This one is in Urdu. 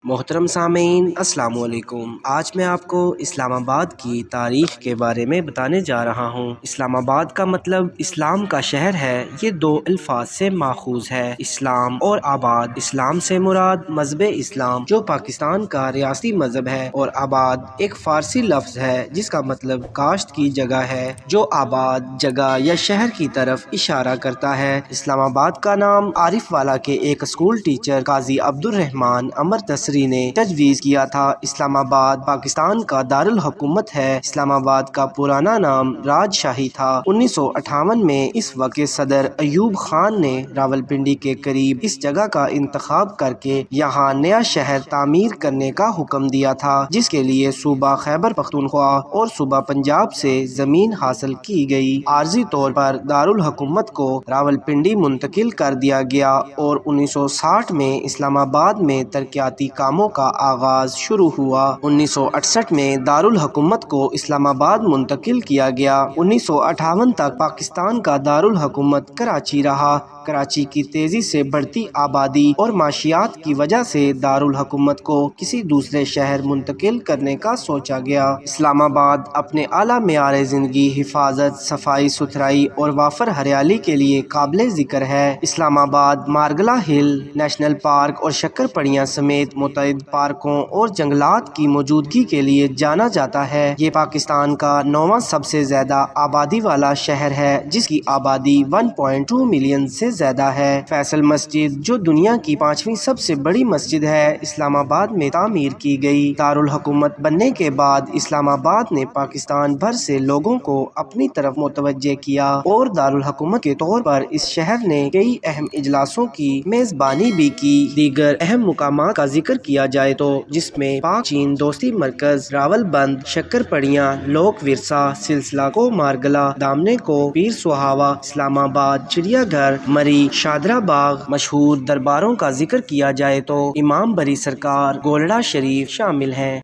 محترم سامعین، السلام علیکم۔ آج میں آپ کو اسلام آباد کی تاریخ کے بارے میں بتانے جا رہا ہوں۔ اسلام آباد کا مطلب اسلام کا شہر ہے۔ یہ دو الفاظ سے ماخوذ ہے، اسلام اور آباد۔ اسلام سے مراد مذہب اسلام جو پاکستان کا ریاستی مذہب ہے، اور آباد ایک فارسی لفظ ہے جس کا مطلب کاشت کی جگہ ہے، جو آباد جگہ یا شہر کی طرف اشارہ کرتا ہے۔ اسلام آباد کا نام عارف والا کے ایک اسکول ٹیچر قاضی عبد الرحمان امر تسری نے تجویز کیا تھا۔ اسلام آباد پاکستان کا دارالحکومت ہے۔ اسلام آباد کا پرانا نام راج شاہی تھا۔ 1958 میں اس وقت کے صدر ایوب خان نے راولپنڈی کے قریب اس جگہ کا انتخاب کر کے یہاں نیا شہر تعمیر کرنے کا حکم دیا تھا، جس کے لیے صوبہ خیبر پختونخوا اور صوبہ پنجاب سے زمین حاصل کی گئی۔ عارضی طور پر دارالحکومت کو راولپنڈی منتقل کر دیا گیا اور 1960 میں اسلام آباد میں ترقیاتی کاموں کا آغاز شروع ہوا۔ 1968 میں دارالحکومت کو اسلام آباد منتقل کیا گیا۔ 1958 تک پاکستان کا دارالحکومت کراچی رہا۔ کراچی کی تیزی سے بڑھتی آبادی اور معیشت کی وجہ سے دارالحکومت کو کسی دوسرے شہر منتقل کرنے کا سوچا گیا۔ اسلام آباد اپنے اعلیٰ معیار زندگی، حفاظت، صفائی ستھرائی اور وافر ہریالی کے لیے قابل ذکر ہے۔ اسلام آباد مارگلا ہل نیشنل پارک اور شکر پڑیاں سمیت متعدد پارکوں اور جنگلات کی موجودگی کے لیے جانا جاتا ہے۔ یہ پاکستان کا 9واں سب سے زیادہ آبادی والا شہر ہے، جس کی آبادی 1.2 ملین سے زیادہ ہے۔ فیصل مسجد جو دنیا کی 5ویں سب سے بڑی مسجد ہے، اسلام آباد میں تعمیر کی گئی۔ دارالحکومت بننے کے بعد اسلام آباد نے پاکستان بھر سے لوگوں کو اپنی طرف متوجہ کیا، اور دارالحکومت کے طور پر اس شہر نے کئی اہم اجلاسوں کی میزبانی بھی کی۔ دیگر اہم مقامات کا ذکر کیا جائے تو جس میں پاک چین دوستی مرکز، راول بند، شکر پڑیاں، لوک ورثہ سلسلہ کو مارگلا، دامنے کو پیر سہاوا، اسلام آباد چڑیا گھر، مری، شادرہ باغ۔ مشہور درباروں کا ذکر کیا جائے تو امام بری سرکار، گولڑا شریف شامل ہیں۔